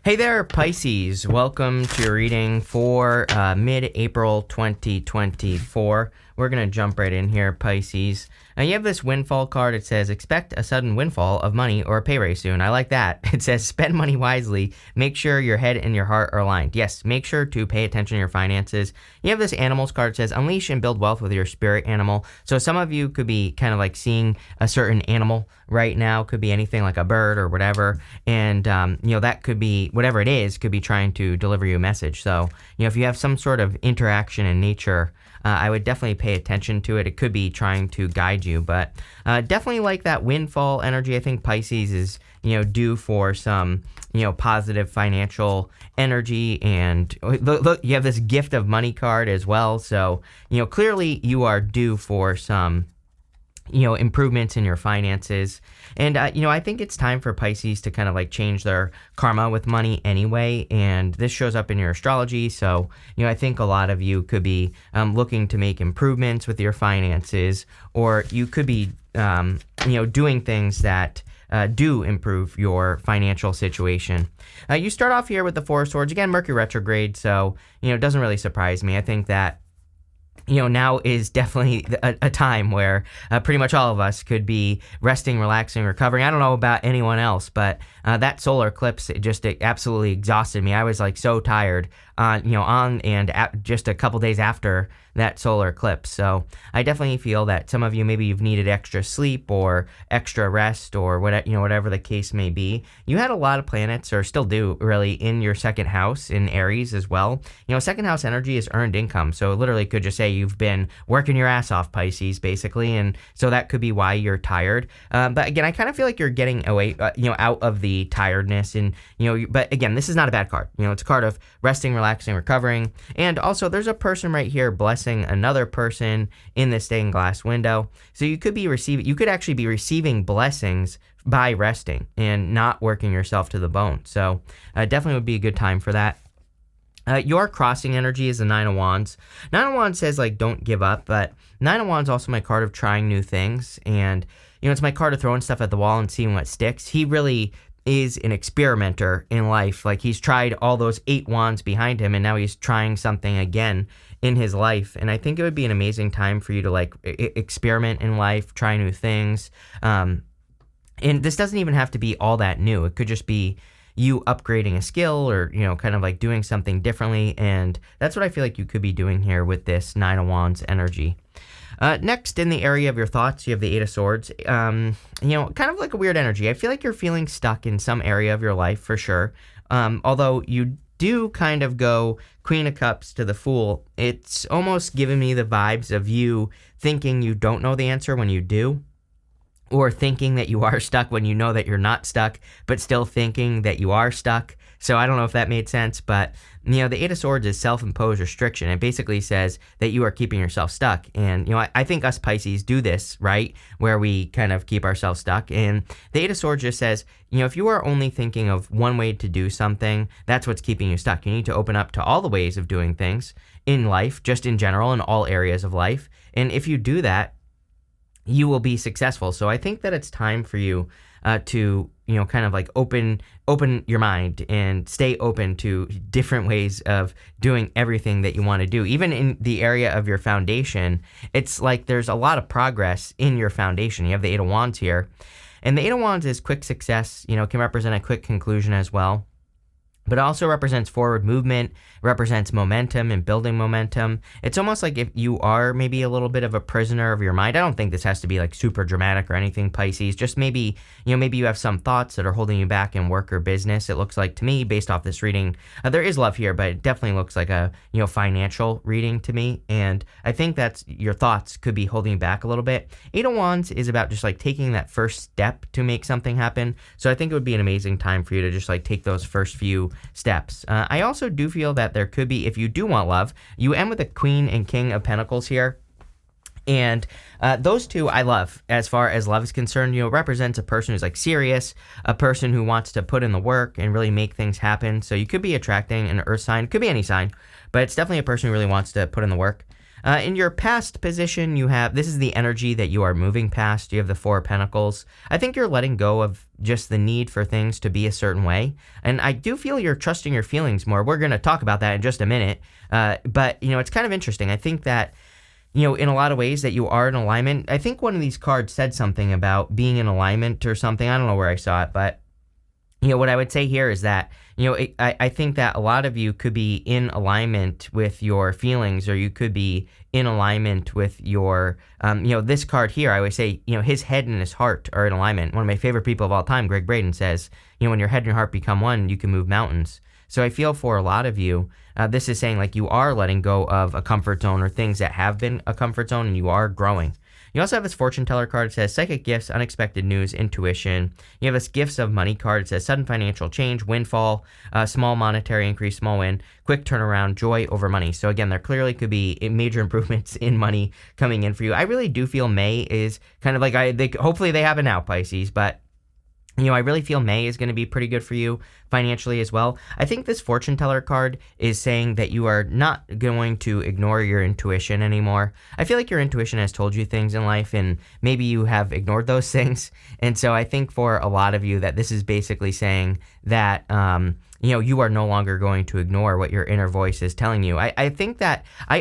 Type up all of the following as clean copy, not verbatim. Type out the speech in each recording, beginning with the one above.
Hey there, Pisces. Welcome to your reading for mid-April 2024. We're going to jump right in here, Pisces. Now, you have this windfall card. It says, expect a sudden windfall of money or a pay raise soon. I like that. It says, spend money wisely. Make sure your head and your heart are aligned. Yes, make sure to pay attention to your finances. You have this animals card. It says, unleash and build wealth with your spirit animal. So some of you could be kind of like seeing a certain animal right now. Could be anything like a bird or whatever. And, that could be, whatever it is, could be trying to deliver you a message. So, if you have some sort of interaction in nature, I would definitely pay attention to it. It could be trying to guide you, but definitely like that windfall energy. I think Pisces is, due for some, positive financial energy. And look, you have this gift of money card as well. So, clearly you are due for some improvements in your finances. And, I think it's time for Pisces to kind of like change their karma with money anyway. And this shows up in your astrology. So, I think a lot of you could be looking to make improvements with your finances, or you could be, doing things that do improve your financial situation. You start off here with the Four of Swords. Again, Mercury retrograde. So, it doesn't really surprise me. I think that now is definitely a time where pretty much all of us could be resting, relaxing, recovering. I don't know about anyone else, but that solar eclipse, it absolutely exhausted me. I was like so tired just a couple days after that solar eclipse. So I definitely feel that some of you, maybe you've needed extra sleep or extra rest or whatever the case may be. You had a lot of planets, or still do really, in your second house in Aries as well. Second house energy is earned income. So it literally could just say you've been working your ass off, Pisces, basically. And so that could be why you're tired. But again, I kind of feel like you're getting away, out of the tiredness. And, but again, this is not a bad card. It's a card of resting, relaxing, recovering. And also there's a person right here blessing another person in the stained glass window. So you could actually be receiving blessings by resting and not working yourself to the bone. So definitely would be a good time for that. Your crossing energy is the Nine of Wands. Nine of Wands says like don't give up, but Nine of Wands is also my card of trying new things. And it's my card of throwing stuff at the wall and seeing what sticks. He really is an experimenter in life. Like he's tried all those 8 wands behind him, and now he's trying something again in his life. And I think it would be an amazing time for you to like experiment in life, try new things. And this doesn't even have to be all that new. It could just be you upgrading a skill, or kind of like doing something differently. And that's what I feel like you could be doing here with this Nine of Wands energy. Next, in the area of your thoughts, you have the Eight of Swords. Kind of like a weird energy. I feel like you're feeling stuck in some area of your life for sure. Although you do kind of go Queen of Cups to the Fool, it's almost giving me the vibes of you thinking you don't know the answer when you do, or thinking that you are stuck when you know that you're not stuck, but still thinking that you are stuck. So I don't know if that made sense, but the Eight of Swords is self-imposed restriction. It basically says that you are keeping yourself stuck. And, I think us Pisces do this, right? Where we kind of keep ourselves stuck. And the Eight of Swords just says, if you are only thinking of one way to do something, that's what's keeping you stuck. You need to open up to all the ways of doing things in life, just in general, in all areas of life. And if you do that, you will be successful. So I think that it's time for you to, kind of like open your mind and stay open to different ways of doing everything that you want to do. Even in the area of your foundation, it's like there's a lot of progress in your foundation. You have the Eight of Wands here. And the Eight of Wands is quick success, can represent a quick conclusion as well. But it also represents forward movement, represents momentum and building momentum. It's almost like if you are maybe a little bit of a prisoner of your mind. I don't think this has to be like super dramatic or anything, Pisces. Just maybe you have some thoughts that are holding you back in work or business. It looks like to me, based off this reading, there is love here, but it definitely looks like a, financial reading to me. And I think that's your thoughts could be holding you back a little bit. Eight of Wands is about just like taking that first step to make something happen. So I think it would be an amazing time for you to just like take those first few steps. I also do feel that there could be, if you do want love, you end with a Queen and King of Pentacles here. And those two I love as far as love is concerned. Represents a person who's like serious, a person who wants to put in the work and really make things happen. So you could be attracting an earth sign, could be any sign, but it's definitely a person who really wants to put in the work. In your past position, this is the energy that you are moving past. You have the Four of Pentacles. I think you're letting go of just the need for things to be a certain way. And I do feel you're trusting your feelings more. We're going to talk about that in just a minute. But, it's kind of interesting. I think that, in a lot of ways that you are in alignment. I think one of these cards said something about being in alignment or something. I don't know where I saw it, but what I would say here is that, I think that a lot of you could be in alignment with your feelings, or you could be in alignment with your, this card here. I always say, his head and his heart are in alignment. One of my favorite people of all time, Greg Braden, says, when your head and your heart become one, you can move mountains. So I feel for a lot of you, this is saying like you are letting go of a comfort zone or things that have been a comfort zone, and you are growing. You also have this fortune teller card. It says psychic gifts, unexpected news, intuition. You have this gifts of money card. It says sudden financial change, windfall, small monetary increase, small win, quick turnaround, joy over money. So again, there clearly could be major improvements in money coming in for you. I really do feel May is kind of like, hopefully they happen now, Pisces, but I really feel May is going to be pretty good for you financially as well. I think this fortune teller card is saying that you are not going to ignore your intuition anymore. I feel like your intuition has told you things in life, and maybe you have ignored those things. And so I think for a lot of you that this is basically saying that, you are no longer going to ignore what your inner voice is telling you. I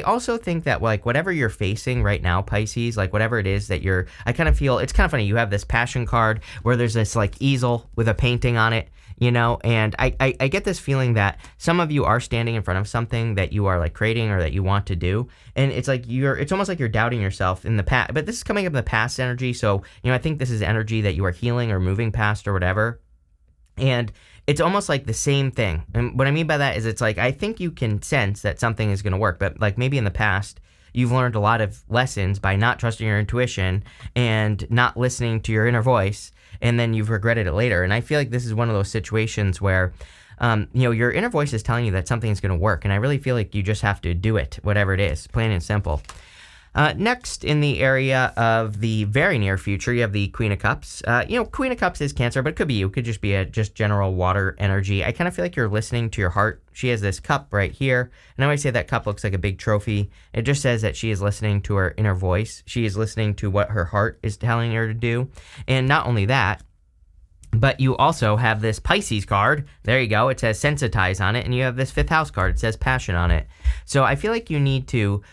also think that like whatever you're facing right now, Pisces, like whatever it is that I kind of feel, it's kind of funny. You have this passion card where there's this like easel with a painting on it, and I get this feeling that some of you are standing in front of something that you are like creating or that you want to do. And it's like it's almost like you're doubting yourself in the past, but this is coming up in the past energy. So, I think this is energy that you are healing or moving past or whatever. And it's almost like the same thing. And what I mean by that is it's like, I think you can sense that something is going to work, but like maybe in the past, you've learned a lot of lessons by not trusting your intuition and not listening to your inner voice, and then you've regretted it later. And I feel like this is one of those situations where, your inner voice is telling you that something's going to work, and I really feel like you just have to do it, whatever it is, plain and simple. Next, in the area of the very near future, you have the Queen of Cups. Queen of Cups is Cancer, but it could be you. It could just be a just general water energy. I kind of feel like you're listening to your heart. She has this cup right here, and I always say that cup looks like a big trophy. It just says that she is listening to her inner voice. She is listening to what her heart is telling her to do. And not only that, but you also have this Pisces card. There you go. It says sensitize on it. And you have this fifth house card. It says passion on it. So I feel like you need to,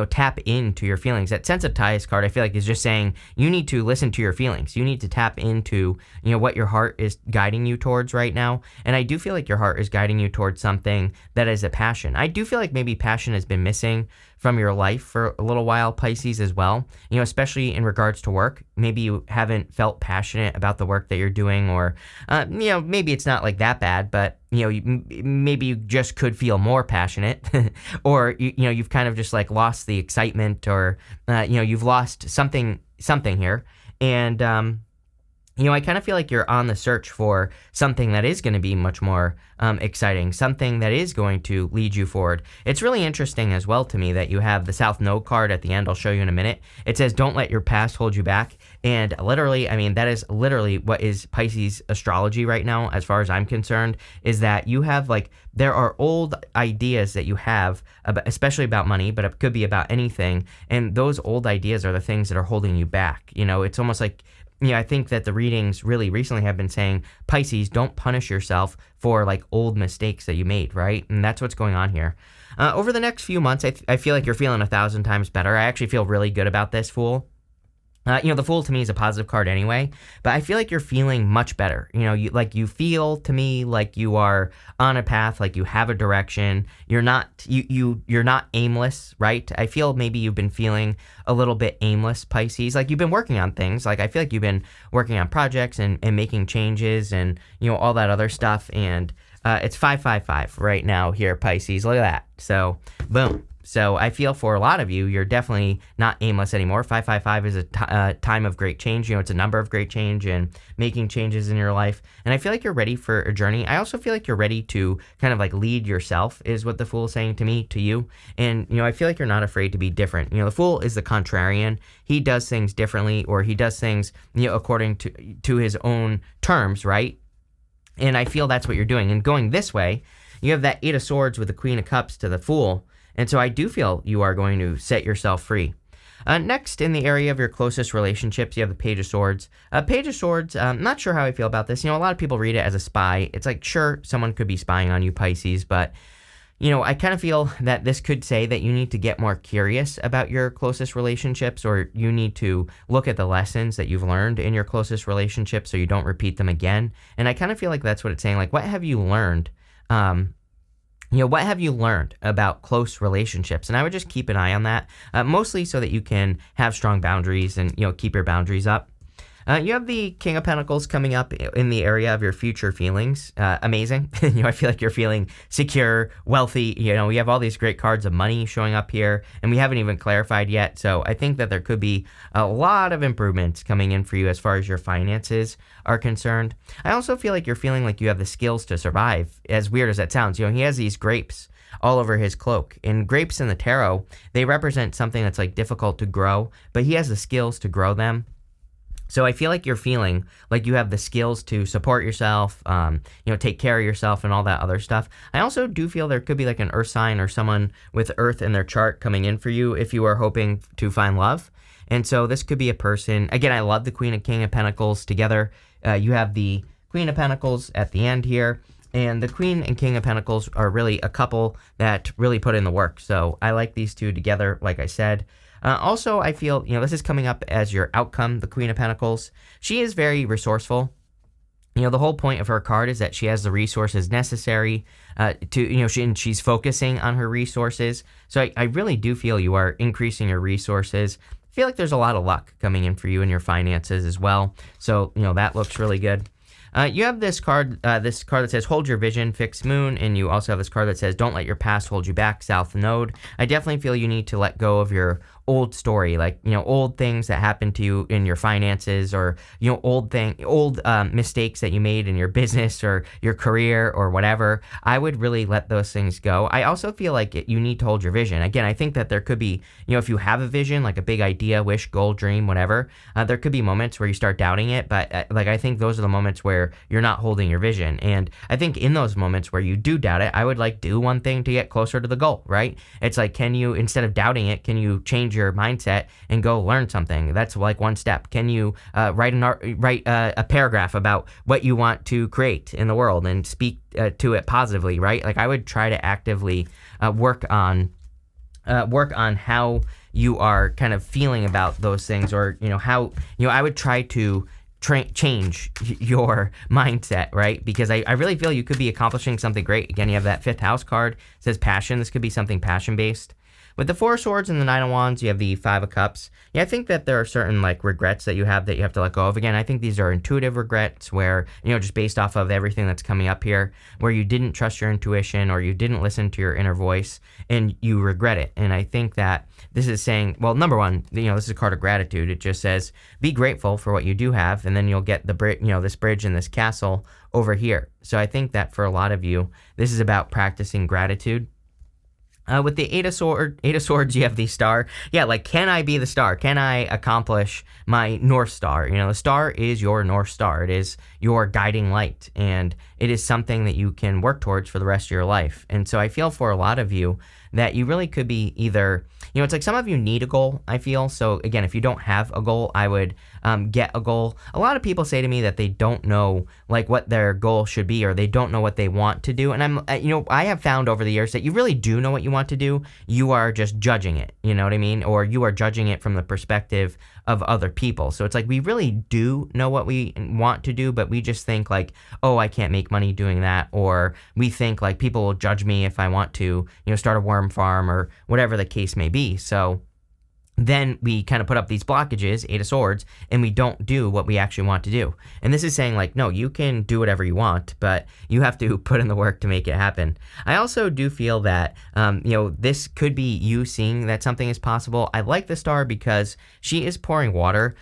tap into your feelings. That sensitize card, I feel like, is just saying you need to listen to your feelings. You need to tap into, what your heart is guiding you towards right now. And I do feel like your heart is guiding you towards something that is a passion. I do feel like maybe passion has been missing from your life for a little while, Pisces, as well, especially in regards to work. Maybe you haven't felt passionate about the work that you're doing, or, maybe it's not like that bad, but, maybe you just could feel more passionate, or, you've kind of just like lost the excitement, or, you've lost something here. And, I kind of feel like you're on the search for something that is going to be much more exciting, something that is going to lead you forward. It's really interesting as well to me that you have the South Node card at the end. I'll show you in a minute. It says, don't let your past hold you back. And literally, that is literally what is Pisces astrology right now, as far as I'm concerned, is that you have there are old ideas that you have, especially about money, but it could be about anything. And those old ideas are the things that are holding you back. It's almost like, I think that the readings really recently have been saying, Pisces, don't punish yourself for old mistakes that you made, right? And that's what's going on here. Over the next few months, I feel like you're feeling 1,000 times better. I actually feel really good about this, Fool. The Fool to me is a positive card anyway, but I feel like you're feeling much better. You feel to me like you are on a path, like you have a direction. You're not aimless, right? I feel maybe you've been feeling a little bit aimless, Pisces. Like you've been working on things. Like I feel like you've been working on projects and making changes and, all that other stuff. And it's 555 right now here, Pisces. Look at that. So, boom. So I feel for a lot of you, you're definitely not aimless anymore. 555 is a time of great change. It's a number of great change and making changes in your life. And I feel like you're ready for a journey. I also feel like you're ready to kind of lead yourself, is what the Fool is saying to me, to you. And, I feel like you're not afraid to be different. The Fool is the contrarian. He does things differently, or he does things, according to his own terms, right? And I feel that's what you're doing. And going this way, you have that Eight of Swords with the Queen of Cups to the Fool. And so I do feel you are going to set yourself free. Next, in the area of your closest relationships, you have the Page of Swords. Page of Swords, not sure how I feel about this. A lot of people read it as a spy. It's like, sure, someone could be spying on you, Pisces, but I kind of feel that this could say that you need to get more curious about your closest relationships, or you need to look at the lessons that you've learned in your closest relationships so you don't repeat them again. And I kind of feel like that's what it's saying. Like, what have you learned? What have you learned about close relationships? And I would just keep an eye on that, mostly so that you can have strong boundaries and, keep your boundaries up. You have the King of Pentacles coming up in the area of your future feelings. Amazing. I feel like you're feeling secure, wealthy. We have all these great cards of money showing up here, and we haven't even clarified yet. So I think that there could be a lot of improvements coming in for you as far as your finances are concerned. I also feel like you're feeling like you have the skills to survive, as weird as that sounds. He has these grapes all over his cloak. And grapes in the tarot, they represent something that's like difficult to grow, but he has the skills to grow them. So I feel like you're feeling like you have the skills to support yourself, take care of yourself and all that other stuff. I also do feel there could be like an earth sign or someone with earth in their chart coming in for you if you are hoping to find love. And so this could be a person. Again, I love the Queen and King of Pentacles together. You have the Queen of Pentacles at the end here. And the Queen and King of Pentacles are really a couple that really put in the work. So I like these two together, like I said. Also, I feel, this is coming up as your outcome, the Queen of Pentacles. She is very resourceful. The whole point of her card is that she has the resources necessary she's focusing on her resources. So I really do feel you are increasing your resources. I feel like there's a lot of luck coming in for you in your finances as well. So, that looks really good. You have this card that says, hold your vision, fixed moon, and you also have this card that says, don't let your past hold you back, south node. I definitely feel you need to let go of your old story, like, old things that happened to you in your finances, or, old mistakes that you made in your business or your career or whatever. I would really let those things go. I also feel like you need to hold your vision. Again, I think that there could be, if you have a vision, like a big idea, wish, goal, dream, whatever, there could be moments where you start doubting it. But I think those are the moments where you're not holding your vision. And I think in those moments where you do doubt it, I would do one thing to get closer to the goal, right? It's like, can you, instead of doubting it, can you change your mindset and go learn something? That's like one step. Can you write a paragraph about what you want to create in the world and speak to it positively, right? Like, I would try to actively work on how you are kind of feeling about those things, or how I would try to change your mindset, right? Because I really feel you could be accomplishing something great. Again, you have that fifth house card. It says passion. This could be something passion based. With the Four of Swords and the Nine of Wands, you have the Five of Cups. Yeah, I think that there are certain regrets that you have to let go of. Again, I think these are intuitive regrets where, just based off of everything that's coming up here, where you didn't trust your intuition or you didn't listen to your inner voice and you regret it. And I think that this is saying, well, number one, this is a card of gratitude. It just says, be grateful for what you do have, and then you'll get this bridge and this castle over here. So I think that for a lot of you, this is about practicing gratitude. With the Eight of Swords, you have the Star. Yeah, can I be the star? Can I accomplish my North Star? The star is your North Star. It is your guiding light, and it is something that you can work towards for the rest of your life. And so I feel for a lot of you that you really could be either, it's like some of you need a goal, I feel. So again, if you don't have a goal, I would get a goal. A lot of people say to me that they don't know what their goal should be, or they don't know what they want to do. And I have found over the years that you really do know what you want to do. You are just judging it, you know what I mean? Or you are judging it from the perspective of other people. So it's like, we really do know what we want to do, but we just think oh, I can't make money doing that. Or we think people will judge me if I want to, start a worm farm or whatever the case may be. So then we kind of put up these blockages, Eight of Swords, and we don't do what we actually want to do. And this is saying no, you can do whatever you want, but you have to put in the work to make it happen. I also do feel that, this could be you seeing that something is possible. I like the Star because she is pouring water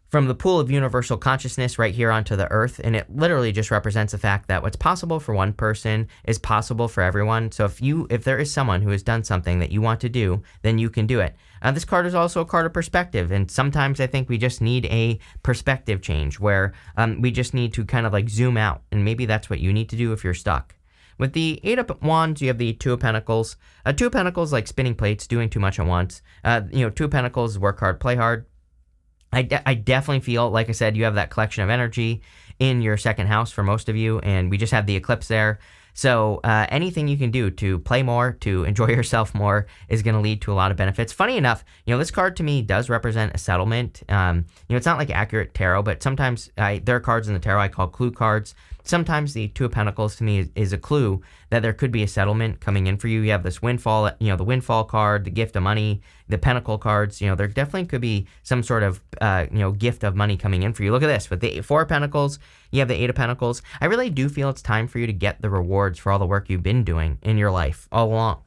from the pool of universal consciousness right here onto the earth, and it literally just represents the fact that what's possible for one person is possible for everyone. So if there is someone who has done something that you want to do, then you can do it. This card is also a card of perspective, and sometimes I think we just need a perspective change where we just need to kind of zoom out, and maybe that's what you need to do if you're stuck. With the Eight of Wands, you have the Two of Pentacles. Two of Pentacles, like spinning plates, doing too much at once. Two of Pentacles, work hard, play hard. I definitely feel, like I said, you have that collection of energy in your second house for most of you, and we just have the eclipse there. So anything you can do to play more, to enjoy yourself more, is going to lead to a lot of benefits. Funny enough, this card to me does represent a settlement. It's not like accurate tarot, but sometimes there are cards in the tarot I call clue cards. Sometimes the Two of Pentacles to me is a clue that there could be a settlement coming in for you. You have this Windfall, the Windfall card, the Gift of Money, the Pentacle cards. There definitely could be some sort of, gift of money coming in for you. Look at this. With the Four of Pentacles, you have the Eight of Pentacles. I really do feel it's time for you to get the rewards for all the work you've been doing in your life all along.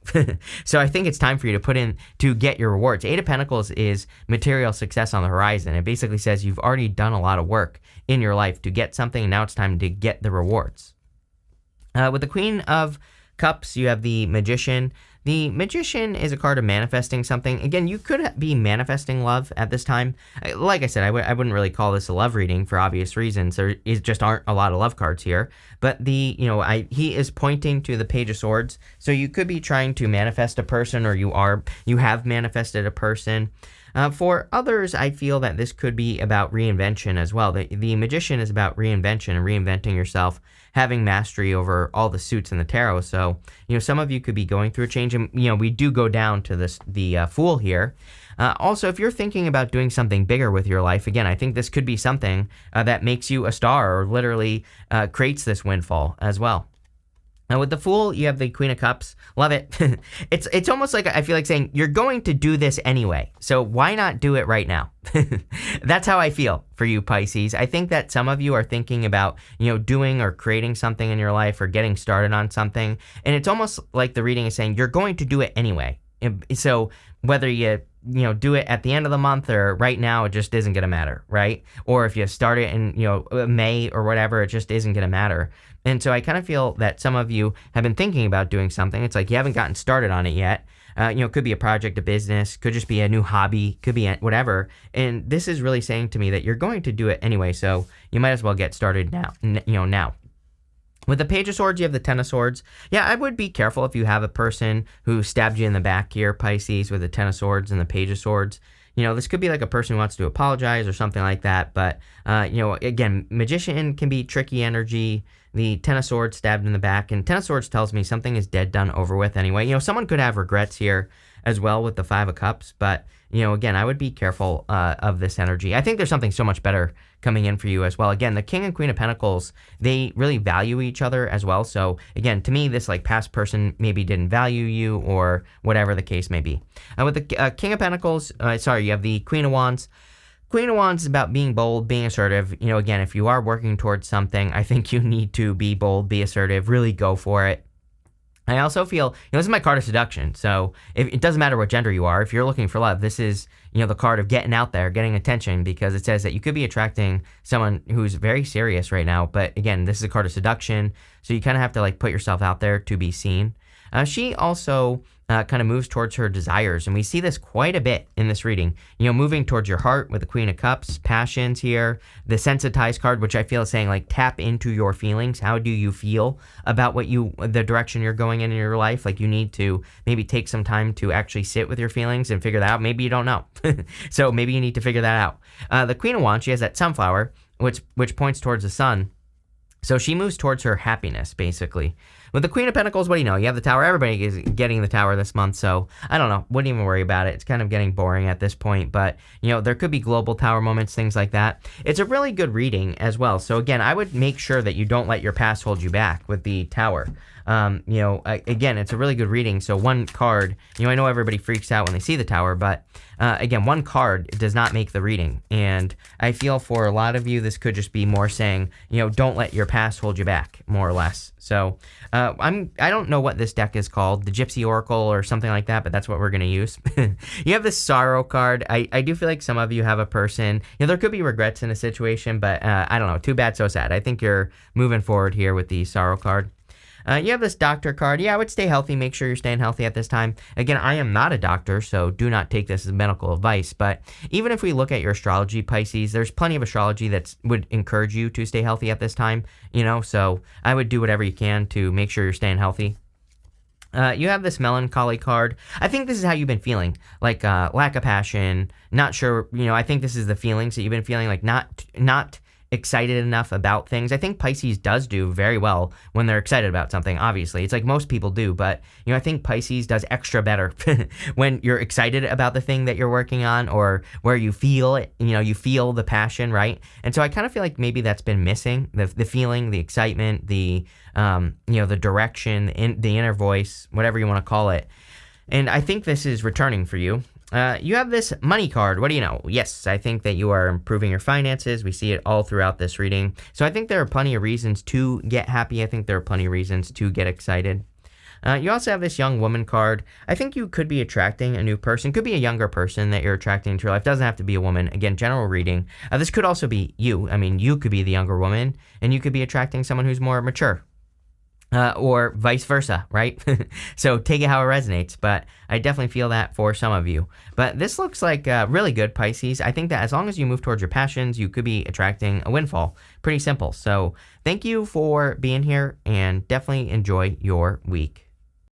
So I think it's time for you to get your rewards. Eight of Pentacles is material success on the horizon. It basically says you've already done a lot of work in your life to get something, and now it's time to get the rewards. With the Queen of Cups, you have the Magician. The Magician is a card of manifesting something. Again, you could be manifesting love at this time. Like I said, I wouldn't really call this a love reading for obvious reasons. There just aren't a lot of love cards here. But he is pointing to the Page of Swords. So you could be trying to manifest a person, or you have manifested a person. For others, I feel that this could be about reinvention as well. The Magician is about reinvention and reinventing yourself, having mastery over all the suits in the tarot. So, some of you could be going through a change, and, we do go down to the Fool here. Also, if you're thinking about doing something bigger with your life, again, I think this could be something that makes you a star, or literally creates this windfall as well. Now, with the Fool, you have the Queen of Cups. Love it. It's almost like, I feel like saying, you're going to do this anyway, so why not do it right now? That's how I feel for you, Pisces. I think that some of you are thinking about, doing or creating something in your life, or getting started on something, and it's almost like the reading is saying, you're going to do it anyway. So whether you do it at the end of the month or right now, it just isn't going to matter, right? Or if you start it in, May or whatever, it just isn't going to matter. And so I kind of feel that some of you have been thinking about doing something. It's like you haven't gotten started on it yet. Could be a project, a business, could just be a new hobby, could be whatever. And this is really saying to me that you're going to do it anyway, so you might as well get started now, now. With the Page of Swords, you have the Ten of Swords. Yeah, I would be careful if you have a person who stabbed you in the back here, Pisces, with the Ten of Swords and the Page of Swords. This could be like a person who wants to apologize or something like that. But, again, Magician can be tricky energy. The Ten of Swords stabbed in the back. And Ten of Swords tells me something is dead, done, over with anyway. Someone could have regrets here as well with the Five of Cups. But, again, I would be careful of this energy. I think there's something so much better coming in for you as well. Again, the King and Queen of Pentacles, they really value each other as well. So, again, to me, this past person maybe didn't value you, or whatever the case may be. With the King of Pentacles, you have the Queen of Wands. Queen of Wands is about being bold, being assertive. Again, if you are working towards something, I think you need to be bold, be assertive, really go for it. I also feel, this is my card of seduction, so it doesn't matter what gender you are. If you're looking for love, this is, the card of getting out there, getting attention, because it says that you could be attracting someone who's very serious right now. But again, this is a card of seduction, so you kind of have to put yourself out there to be seen. She also kind of moves towards her desires, and we see this quite a bit in this reading. Moving towards your heart with the Queen of Cups, passions here, the Sensitized card, which I feel is saying tap into your feelings. How do you feel about the direction you're going in your life? You need to maybe take some time to actually sit with your feelings and figure that out. Maybe you don't know, so maybe you need to figure that out. The Queen of Wands, she has that sunflower, which points towards the sun. So she moves towards her happiness, basically. With the Queen of Pentacles, what do you know? You have the Tower. Everybody is getting the Tower this month, so I don't know. Wouldn't even worry about it. It's kind of getting boring at this point, but, there could be global Tower moments, things like that. It's a really good reading as well. So, again, I would make sure that you don't let your past hold you back with the Tower. Again, it's a really good reading. So one card, I know everybody freaks out when they see the Tower, but again, one card does not make the reading. And I feel for a lot of you, this could just be more saying, don't let your past hold you back, more or less. So I don't know what this deck is called, the Gypsy Oracle or something like that, but that's what we're going to use. You have this Sorrow card. I do feel like some of you have a person, there could be regrets in a situation, but I don't know, too bad, so sad. I think you're moving forward here with the Sorrow card. You have this doctor card. Yeah, I would stay healthy. Make sure you're staying healthy at this time. Again, I am not a doctor, so do not take this as medical advice. But even if we look at your astrology, Pisces, there's plenty of astrology that would encourage you to stay healthy at this time. So I would do whatever you can to make sure you're staying healthy. You have this melancholy card. I think this is how you've been feeling, like lack of passion, not sure. I think this is the feelings that you've been feeling, like not excited enough about things. I think Pisces does do very well when they're excited about something. Obviously, it's like most people do, but I think Pisces does extra better when you're excited about the thing that you're working on, or where you feel it. You feel the passion, right? And so I kind of feel like maybe that's been missing, the feeling, the excitement, the the direction, the inner voice, whatever you want to call it. And I think this is returning for you. You have this money card. What do you know? Yes, I think that you are improving your finances. We see it all throughout this reading. So I think there are plenty of reasons to get happy. I think there are plenty of reasons to get excited. You also have this young woman card. I think you could be attracting a new person. Could be a younger person that you're attracting into your life. Doesn't have to be a woman. Again, general reading. This could also be you. I mean, you could be the younger woman, and you could be attracting someone who's more mature. Or vice versa, right? So take it how it resonates, but I definitely feel that for some of you. But this looks like really good, Pisces. I think that as long as you move towards your passions, you could be attracting a windfall. Pretty simple. So thank you for being here, and definitely enjoy your week.